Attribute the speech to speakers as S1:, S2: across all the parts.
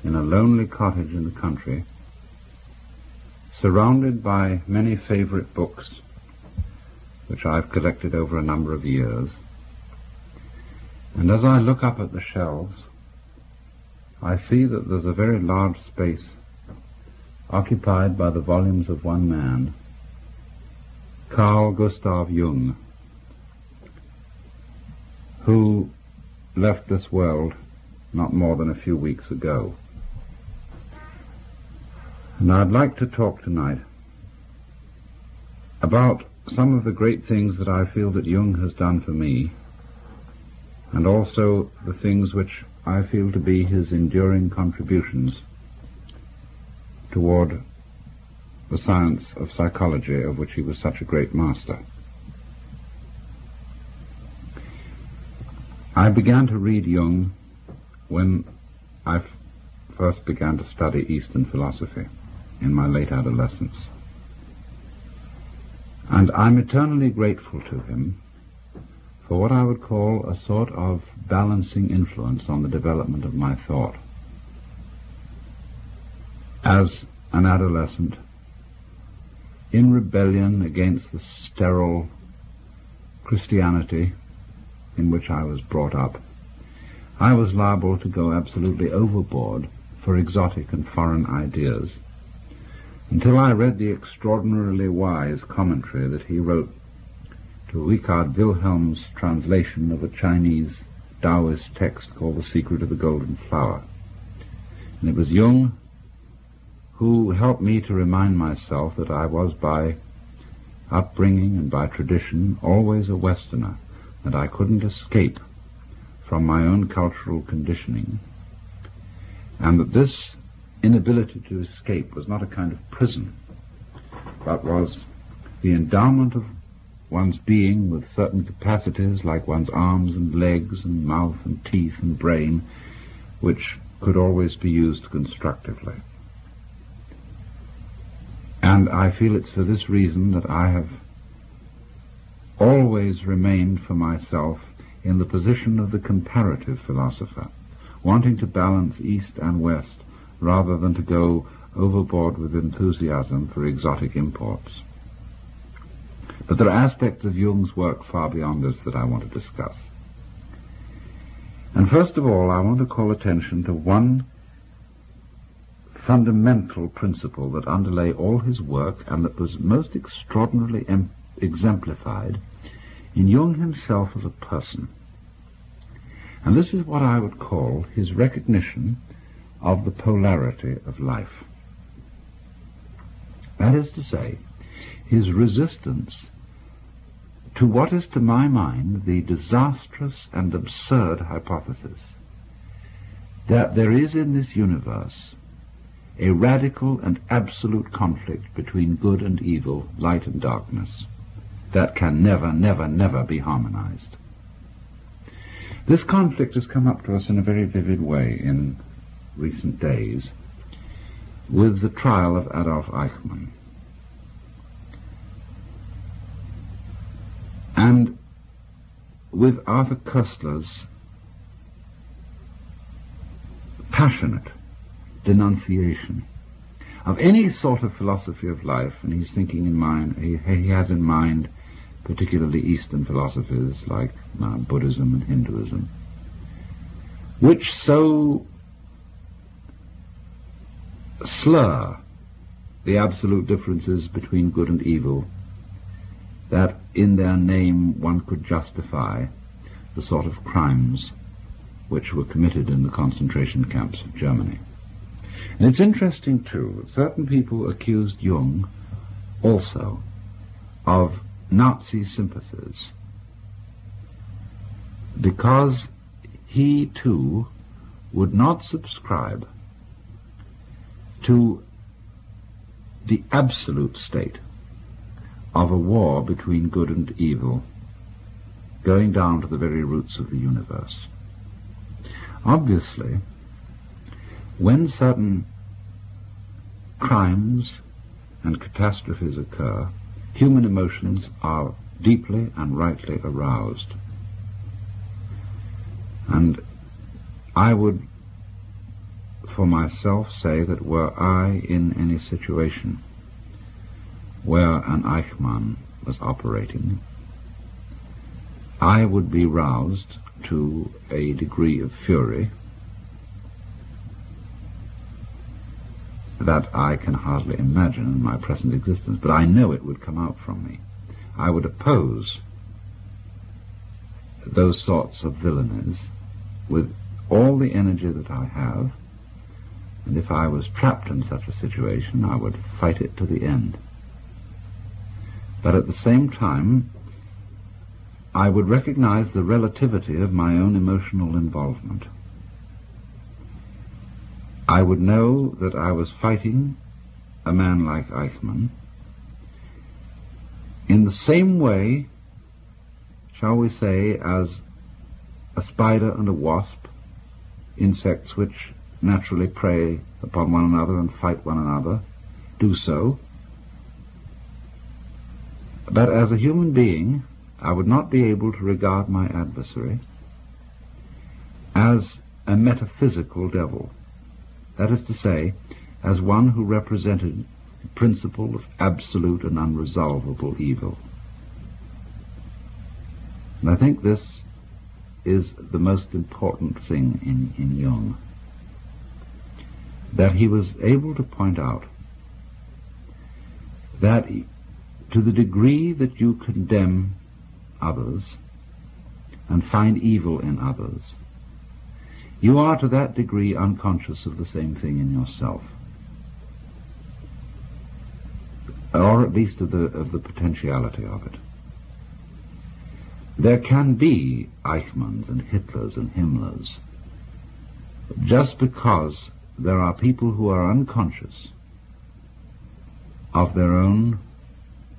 S1: in a lonely cottage in the country, surrounded by many favorite books which I've collected over a number of years. And as I look up at the shelves, I see that there's a very large space occupied by the volumes of one man, Carl Gustav Jung, who left this world not more than a few weeks ago. And I'd like to talk tonight about some of the great things that I feel that Jung has done for me, and also the things which I feel to be his enduring contributions toward the science of psychology, of which he was such a great master. I began to read Jung when I first began to study Eastern philosophy in my late adolescence. And I'm eternally grateful to him for what I would call a sort of balancing influence on the development of my thought. As an adolescent, in rebellion against the sterile Christianity in which I was brought up, I was liable to go absolutely overboard for exotic and foreign ideas, until I read the extraordinarily wise commentary that he wrote to Richard Wilhelm's translation of a Chinese Taoist text called The Secret of the Golden Flower. And it was Jung who helped me to remind myself that I was, by upbringing and by tradition, always a Westerner, that I couldn't escape from my own cultural conditioning, and that this inability to escape was not a kind of prison, but was the endowment of one's being with certain capacities, like one's arms and legs and mouth and teeth and brain, which could always be used constructively. And I feel it's for this reason that I have always remained for myself in the position of the comparative philosopher, wanting to balance East and West rather than to go overboard with enthusiasm for exotic imports. But there are aspects of Jung's work far beyond this that I want to discuss. And first of all, I want to call attention to one fundamental principle that underlay all his work and that was most extraordinarily exemplified in Jung himself as a person. And this is what I would call his recognition of the polarity of life. That is to say, his resistance to what is to my mind the disastrous and absurd hypothesis that there is in this universe a radical and absolute conflict between good and evil, light and darkness, that can never, never, never be harmonized. This conflict has come up to us in a very vivid way in recent days with the trial of Adolf Eichmann. And with Arthur Koestler's passionate denunciation of any sort of philosophy of life, and he's thinking in mind, he has in mind particularly Eastern philosophies like Buddhism and Hinduism, which so slur the absolute differences between good and evil that in their name one could justify the sort of crimes which were committed in the concentration camps of Germany. And it's interesting, too, that certain people accused Jung also of Nazi sympathies because he, too, would not subscribe to the absolute state of a war between good and evil, going down to the very roots of the universe. Obviously, when certain crimes and catastrophes occur, human emotions are deeply and rightly aroused. And I would for myself say that were I in any situation where an Eichmann was operating, I would be roused to a degree of fury that I can hardly imagine in my present existence, but I know it would come out from me. I would oppose those sorts of villainies with all the energy that I have, and if I was trapped in such a situation, I would fight it to the end. But at the same time, I would recognize the relativity of my own emotional involvement. I would know that I was fighting a man like Eichmann in the same way, shall we say, as a spider and a wasp, insects which naturally prey upon one another and fight one another, do so. But as a human being, I would not be able to regard my adversary as a metaphysical devil. That is to say, as one who represented the principle of absolute and unresolvable evil. And I think this is the most important thing in Jung, that he was able to point out that to the degree that you condemn others and find evil in others, you are to that degree unconscious of the same thing in yourself, or at least of the potentiality of it. There can be Eichmanns and Hitlers and Himmlers just because there are people who are unconscious of their own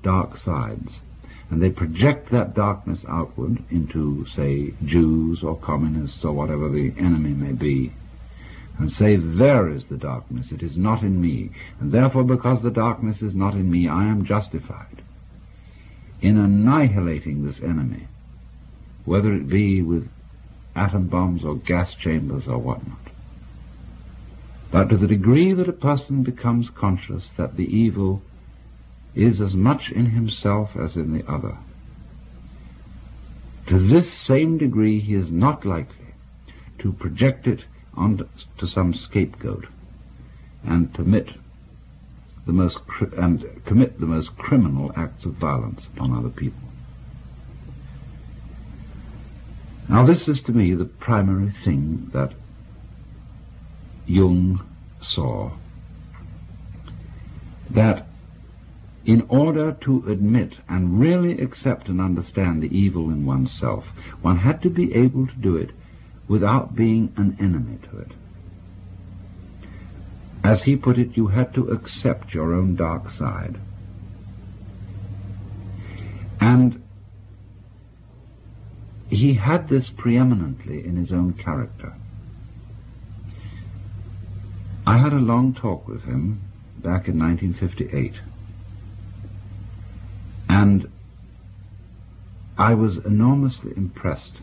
S1: dark sides, and they project that darkness outward into, say, Jews or communists or whatever the enemy may be, and say, there is the darkness, it is not in me, and therefore because the darkness is not in me, I am justified in annihilating this enemy, whether it be with atom bombs or gas chambers or whatnot. But to the degree that a person becomes conscious that the evil is as much in himself as in the other, to this same degree he is not likely to project it onto some scapegoat and commit the most criminal acts of violence upon other people. Now this is to me the primary thing that Jung saw, that in order to admit and really accept and understand the evil in oneself, one had to be able to do it without being an enemy to it. As he put it, you had to accept your own dark side. And he had this preeminently in his own character. I had a long talk with him back in 1958. And I was enormously impressed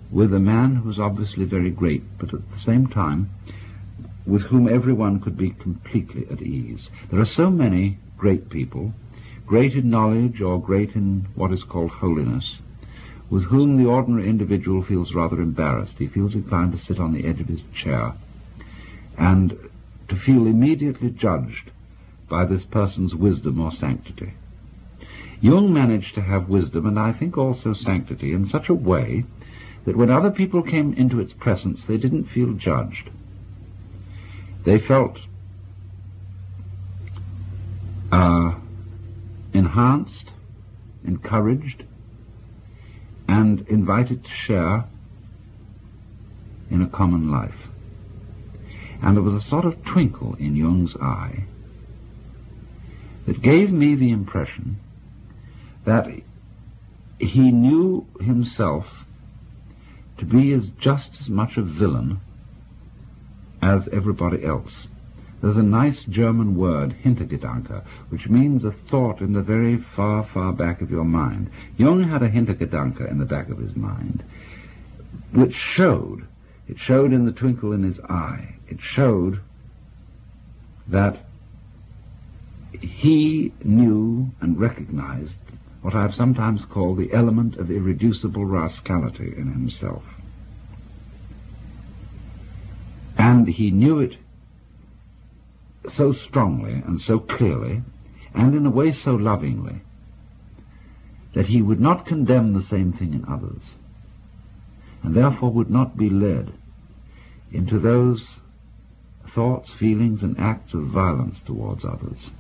S1: with a man who was obviously very great, but at the same time with whom everyone could be completely at ease. There are so many great people, great in knowledge or great in what is called holiness, with whom the ordinary individual feels rather embarrassed. He feels inclined to sit on the edge of his chair and to feel immediately judged by this person's wisdom or sanctity. Jung managed to have wisdom, and I think also sanctity, in such a way that when other people came into its presence, they didn't feel judged. They felt enhanced, encouraged, and invited to share in a common life. And there was a sort of twinkle in Jung's eye that gave me the impression that he knew himself to be just as much a villain as everybody else. There's a nice German word, Hintergedanke, which means a thought in the very far, far back of your mind. Jung had a Hintergedanke in the back of his mind, which showed in the twinkle in his eye, it showed that he knew and recognized what I have sometimes called the element of irreducible rascality in himself. And he knew it so strongly and so clearly, and in a way so lovingly, that he would not condemn the same thing in others, and therefore would not be led into those thoughts, feelings, and acts of violence towards others,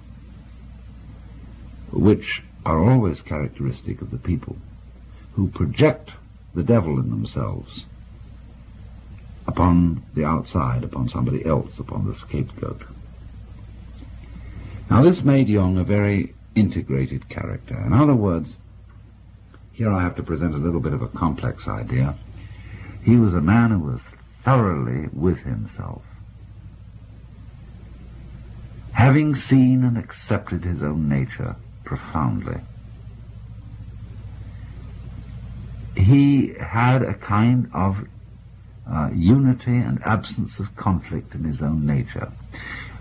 S1: which are always characteristic of the people who project the devil in themselves upon the outside, upon somebody else, upon the scapegoat. Now this made Jung a very integrated character. In other words, here I have to present a little bit of a complex idea. He was a man who was thoroughly with himself, having seen and accepted his own nature profoundly. He had a kind of unity and absence of conflict in his own nature,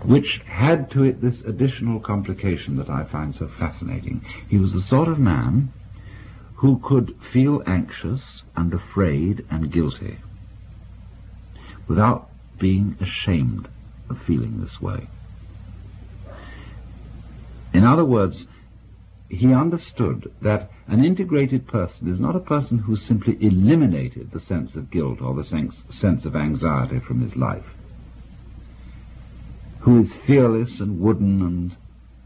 S1: which had to it this additional complication that I find so fascinating. He was the sort of man who could feel anxious and afraid and guilty without being ashamed of feeling this way. In other words, he understood that an integrated person is not a person who simply eliminated the sense of guilt or the sense of anxiety from his life, who is fearless and wooden and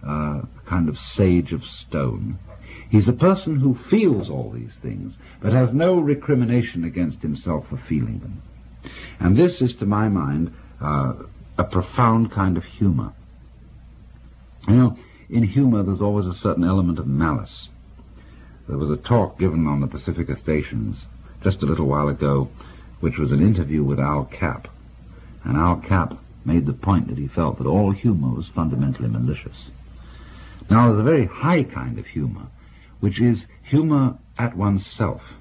S1: a kind of sage of stone. He's a person who feels all these things, but has no recrimination against himself for feeling them. And this is, to my mind, a profound kind of humor. You know, in humor there's always a certain element of malice. There was a talk given on the Pacifica stations just a little while ago, which was an interview with Al Capp. And Al Capp made the point that he felt that all humor was fundamentally malicious. Now, there's a very high kind of humor, which is humor at oneself.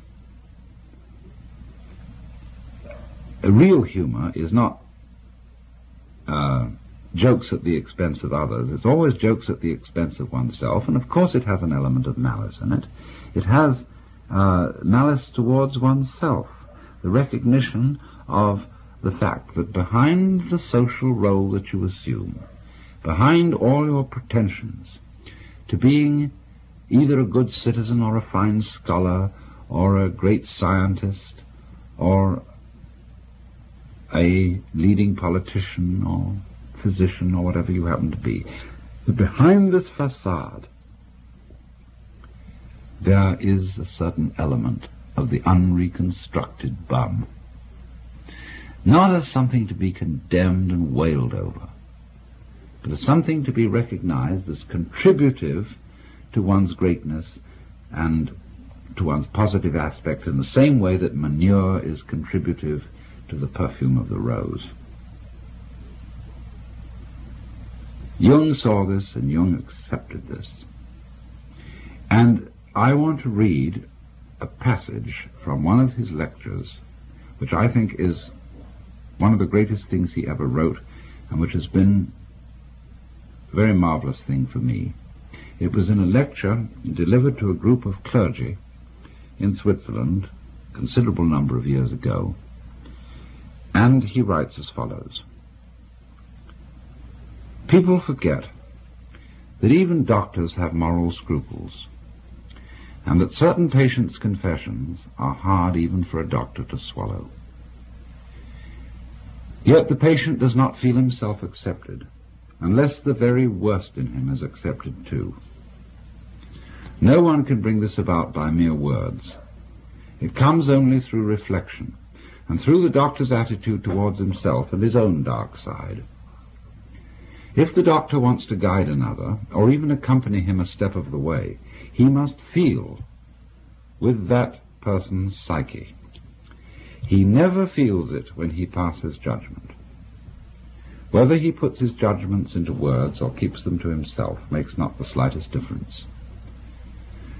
S1: A real humor is not jokes at the expense of others. It's always jokes at the expense of oneself, and of course it has an element of malice in it. It has malice towards oneself, the recognition of the fact that behind the social role that you assume, behind all your pretensions to being either a good citizen or a fine scholar or a great scientist or a leading politician or physician or whatever you happen to be, that behind this facade there is a certain element of the unreconstructed bum, not as something to be condemned and wailed over, but as something to be recognized as contributive to one's greatness and to one's positive aspects, in the same way that manure is contributive to the perfume of the rose. Jung saw this, and Jung accepted this. And I want to read a passage from one of his lectures, which I think is one of the greatest things he ever wrote, and which has been a very marvelous thing for me. It was in a lecture delivered to a group of clergy in Switzerland a considerable number of years ago, and he writes as follows: "People forget that even doctors have moral scruples, and that certain patients' confessions are hard even for a doctor to swallow. Yet the patient does not feel himself accepted, unless the very worst in him is accepted too. No one can bring this about by mere words. It comes only through reflection, and through the doctor's attitude towards himself and his own dark side. If the doctor wants to guide another, or even accompany him a step of the way, he must feel with that person's psyche. He never feels it when he passes judgment. Whether he puts his judgments into words or keeps them to himself makes not the slightest difference.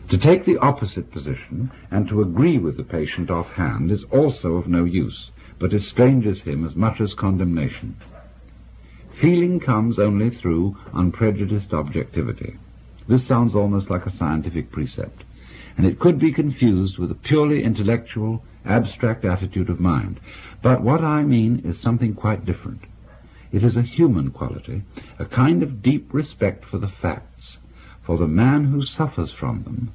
S1: To take the opposite position and to agree with the patient offhand is also of no use, but estranges him as much as condemnation. Feeling comes only through unprejudiced objectivity. This sounds almost like a scientific precept, and it could be confused with a purely intellectual, abstract attitude of mind. But what I mean is something quite different. It is a human quality, a kind of deep respect for the facts, for the man who suffers from them,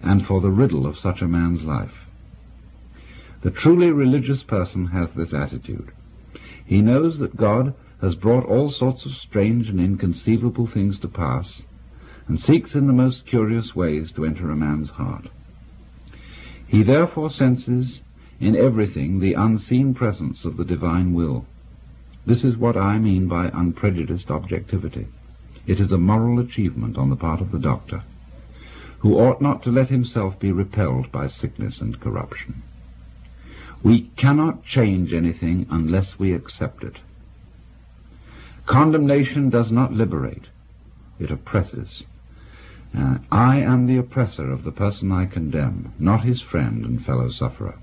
S1: and for the riddle of such a man's life. The truly religious person has this attitude. He knows that God has brought all sorts of strange and inconceivable things to pass, and seeks in the most curious ways to enter a man's heart. He therefore senses in everything the unseen presence of the divine will. This is what I mean by unprejudiced objectivity. It is a moral achievement on the part of the doctor, who ought not to let himself be repelled by sickness and corruption. We cannot change anything unless we accept it. Condemnation does not liberate, it oppresses. I am the oppressor of the person I condemn, not his friend and fellow sufferer.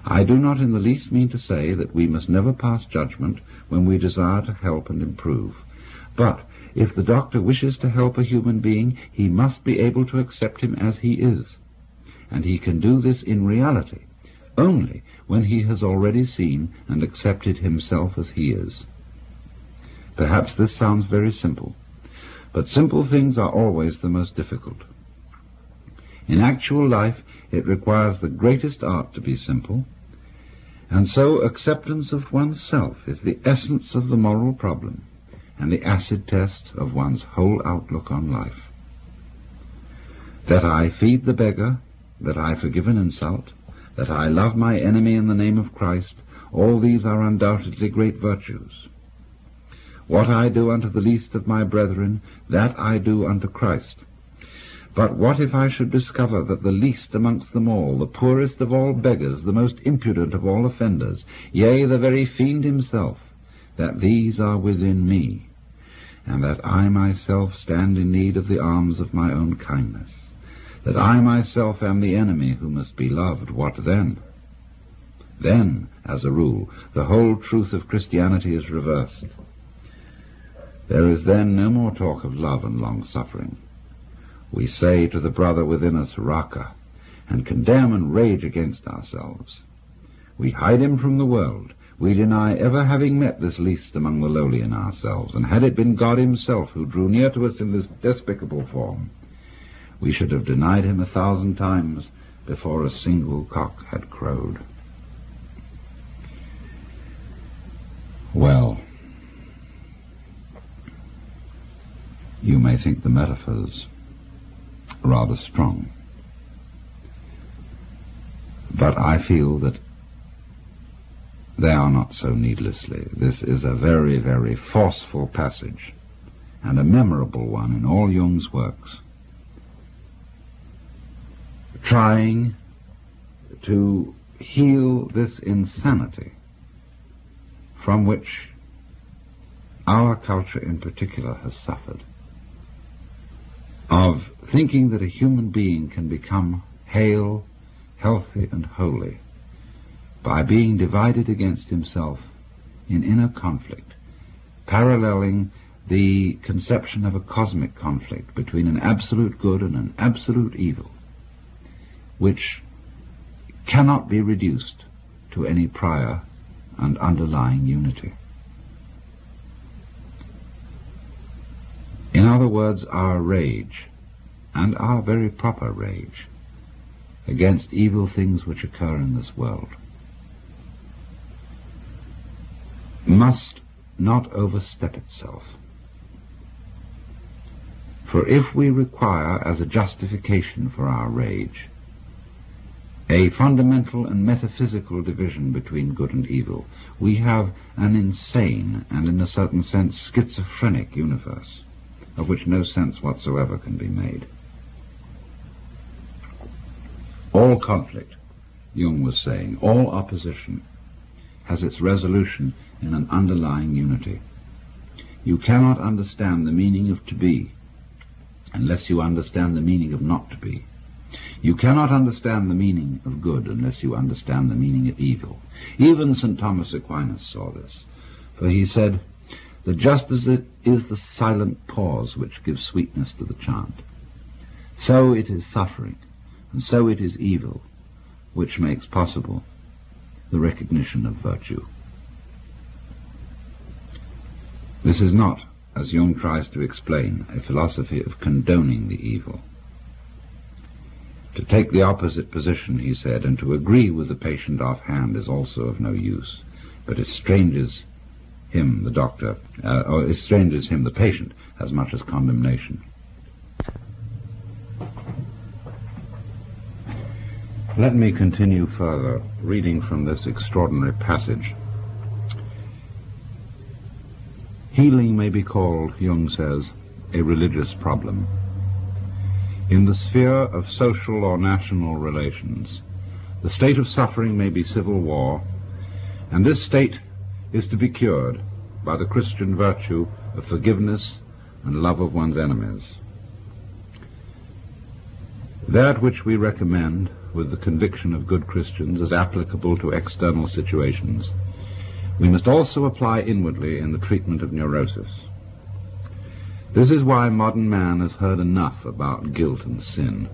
S1: I do not in the least mean to say that we must never pass judgment when we desire to help and improve. But if the doctor wishes to help a human being, he must be able to accept him as he is. And he can do this in reality only when he has already seen and accepted himself as he is. Perhaps this sounds very simple, but simple things are always the most difficult. In actual life, it requires the greatest art to be simple, and so acceptance of oneself is the essence of the moral problem and the acid test of one's whole outlook on life. That I feed the beggar, that I forgive an insult, that I love my enemy in the name of Christ, all these are undoubtedly great virtues. What I do unto the least of my brethren, that I do unto Christ. But what if I should discover that the least amongst them all, the poorest of all beggars, the most impudent of all offenders, yea, the very fiend himself, that these are within me, and that I myself stand in need of the alms of my own kindness, that I myself am the enemy who must be loved, what then? Then, as a rule, the whole truth of Christianity is reversed. There is then no more talk of love and long-suffering. We say to the brother within us, Raka, and condemn and rage against ourselves. We hide him from the world. We deny ever having met this least among the lowly in ourselves, and had it been God himself who drew near to us in this despicable form, we should have denied him 1,000 times before a single cock had crowed. Well, you may think the metaphors rather strong, but I feel that they are not so needlessly. This is a very, very forceful passage, and a memorable one in all Jung's works, trying to heal this insanity from which our culture in particular has suffered, of thinking that a human being can become hale, healthy, and holy by being divided against himself in inner conflict, paralleling the conception of a cosmic conflict between an absolute good and an absolute evil, which cannot be reduced to any prior and underlying unity. In other words, our rage, and our very proper rage, against evil things which occur in this world, must not overstep itself. For if we require as a justification for our rage a fundamental and metaphysical division between good and evil, we have an insane and in a certain sense schizophrenic universe, of which no sense whatsoever can be made. All conflict, Jung was saying, all opposition has its resolution in an underlying unity. You cannot understand the meaning of to be unless you understand the meaning of not to be. You cannot understand the meaning of good unless you understand the meaning of evil. Even St. Thomas Aquinas saw this, for he said, "The justice is the silent pause which gives sweetness to the chant. So it is suffering, and so it is evil, which makes possible the recognition of virtue." This is not, as Jung tries to explain, a philosophy of condoning the evil. To take the opposite position, he said, and to agree with the patient offhand is also of no use, but estranges him, the doctor, or estranges him, the patient, as much as condemnation. Let me continue further, reading from this extraordinary passage. Healing may be called, Jung says, a religious problem. In the sphere of social or national relations, the state of suffering may be civil war, and this state is to be cured by the Christian virtue of forgiveness and love of one's enemies. That which we recommend with the conviction of good Christians as applicable to external situations, we must also apply inwardly in the treatment of neurosis. This is why modern man has heard enough about guilt and sin.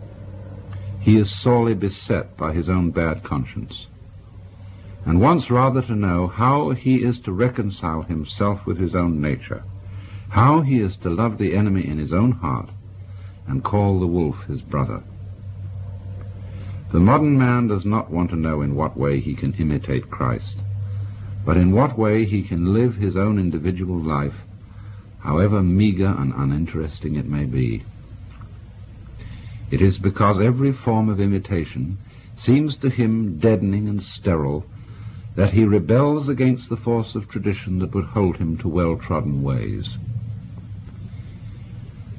S1: He is sorely beset by his own bad conscience, and wants rather to know how he is to reconcile himself with his own nature, how he is to love the enemy in his own heart, and call the wolf his brother. The modern man does not want to know in what way he can imitate Christ, but in what way he can live his own individual life, however meager and uninteresting it may be. It is because every form of imitation seems to him deadening and sterile that he rebels against the force of tradition that would hold him to well-trodden ways.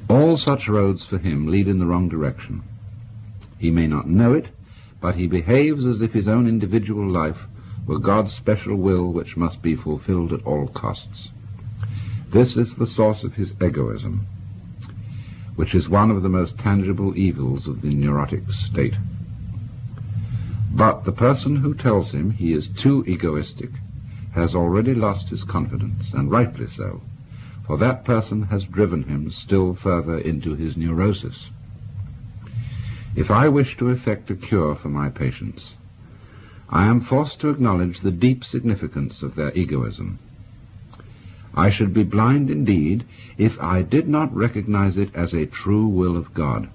S1: All such roads for him lead in the wrong direction. He may not know it, but he behaves as if his own individual life were God's special will which must be fulfilled at all costs. This is the source of his egoism, which is one of the most tangible evils of the neurotic state. But the person who tells him he is too egoistic has already lost his confidence, and rightly so, for that person has driven him still further into his neurosis. If I wish to effect a cure for my patients, I am forced to acknowledge the deep significance of their egoism. I should be blind indeed if I did not recognize it as a true will of God.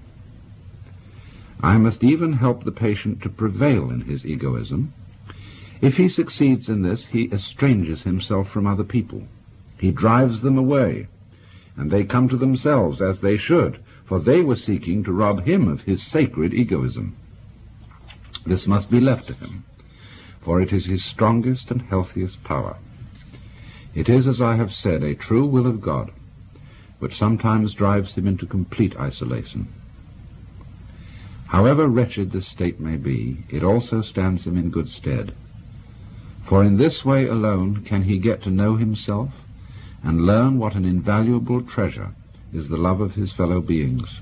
S1: I must even help the patient to prevail in his egoism. If he succeeds in this, he estranges himself from other people. He drives them away, and they come to themselves as they should, for they were seeking to rob him of his sacred egoism. This must be left to him, for it is his strongest and healthiest power. It is, as I have said, a true will of God, which sometimes drives him into complete isolation. However wretched this state may be, it also stands him in good stead, for in this way alone can he get to know himself and learn what an invaluable treasure is the love of his fellow beings.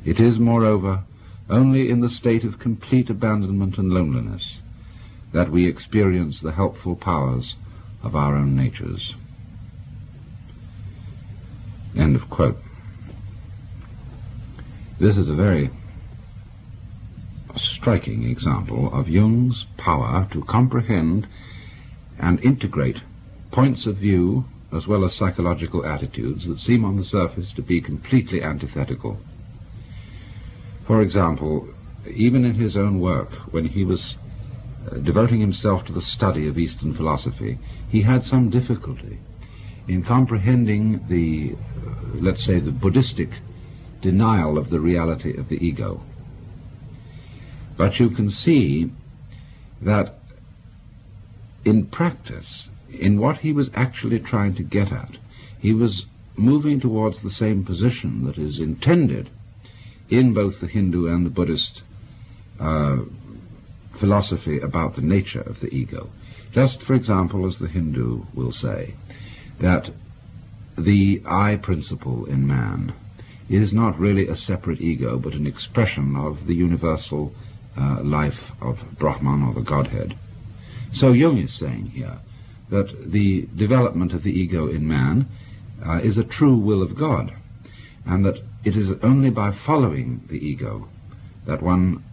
S1: It is, moreover, only in the state of complete abandonment and loneliness that we experience the helpful powers of our own natures. End of quote. This is a very striking example of Jung's power to comprehend and integrate points of view as well as psychological attitudes that seem on the surface to be completely antithetical. For example, even in his own work, when he was devoting himself to the study of Eastern philosophy, he had some difficulty in comprehending the, let's say, the Buddhistic denial of the reality of the ego. But you can see that in practice, in what he was actually trying to get at, he was moving towards the same position that is intended in both the Hindu and the Buddhist philosophy about the nature of the ego. Just, for example, as the Hindu will say, that the I principle in man is not really a separate ego, but an expression of the universal life of Brahman, or the Godhead. So Jung is saying here that the development of the ego in man is a true will of God, and that it is only by following the ego that one,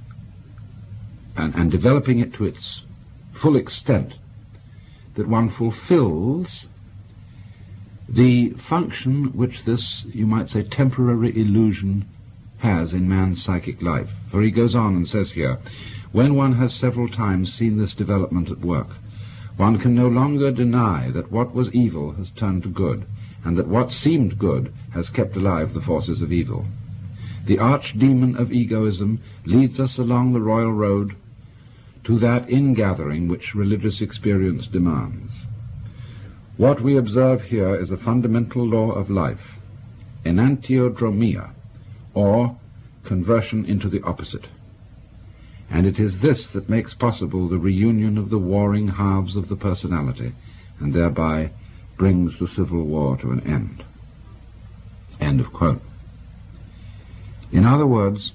S1: and developing it to its full extent, that one fulfills the function which this, you might say, temporary illusion has in man's psychic life. For he goes on and says here, when one has several times seen this development at work, one can no longer deny that what was evil has turned to good, and that what seemed good has kept alive the forces of evil. The archdemon of egoism leads us along the royal road to that ingathering which religious experience demands. What we observe here is a fundamental law of life, enantiodromia, or conversion into the opposite. And it is this that makes possible the reunion of the warring halves of the personality, and thereby brings the civil war to an end. End of quote. In other words,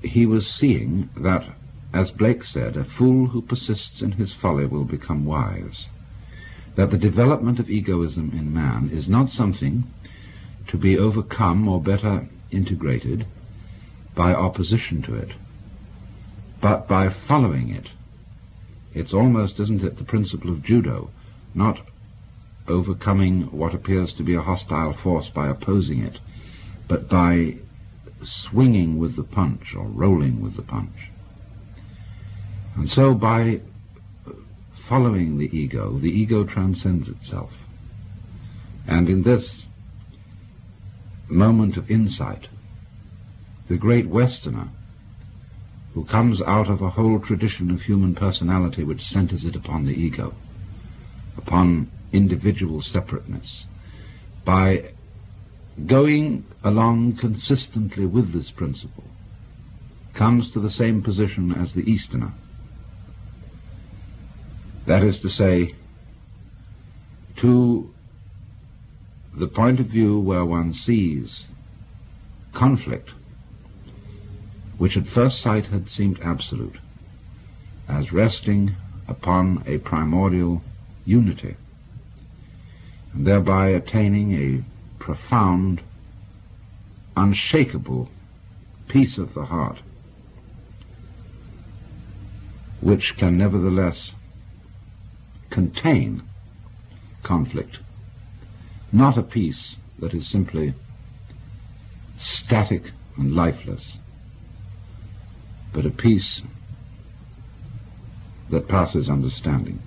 S1: he was seeing that, as Blake said, a fool who persists in his folly will become wise, that the development of egoism in man is not something to be overcome or better integrated by opposition to it, but by following it. It's almost, isn't it, the principle of judo, not overcoming what appears to be a hostile force by opposing it, but by swinging with the punch, or rolling with the punch. And so by following the ego transcends itself. And in this moment of insight, the great Westerner, who comes out of a whole tradition of human personality which centers it upon the ego, upon individual separateness, by going along consistently with this principle, comes to the same position as the Easterner. That is to say, to the point of view where one sees conflict, which at first sight had seemed absolute, as resting upon a primordial unity, and thereby attaining a profound, unshakable peace of the heart, which can nevertheless contain conflict, not a peace that is simply static and lifeless, but a peace that passes understanding.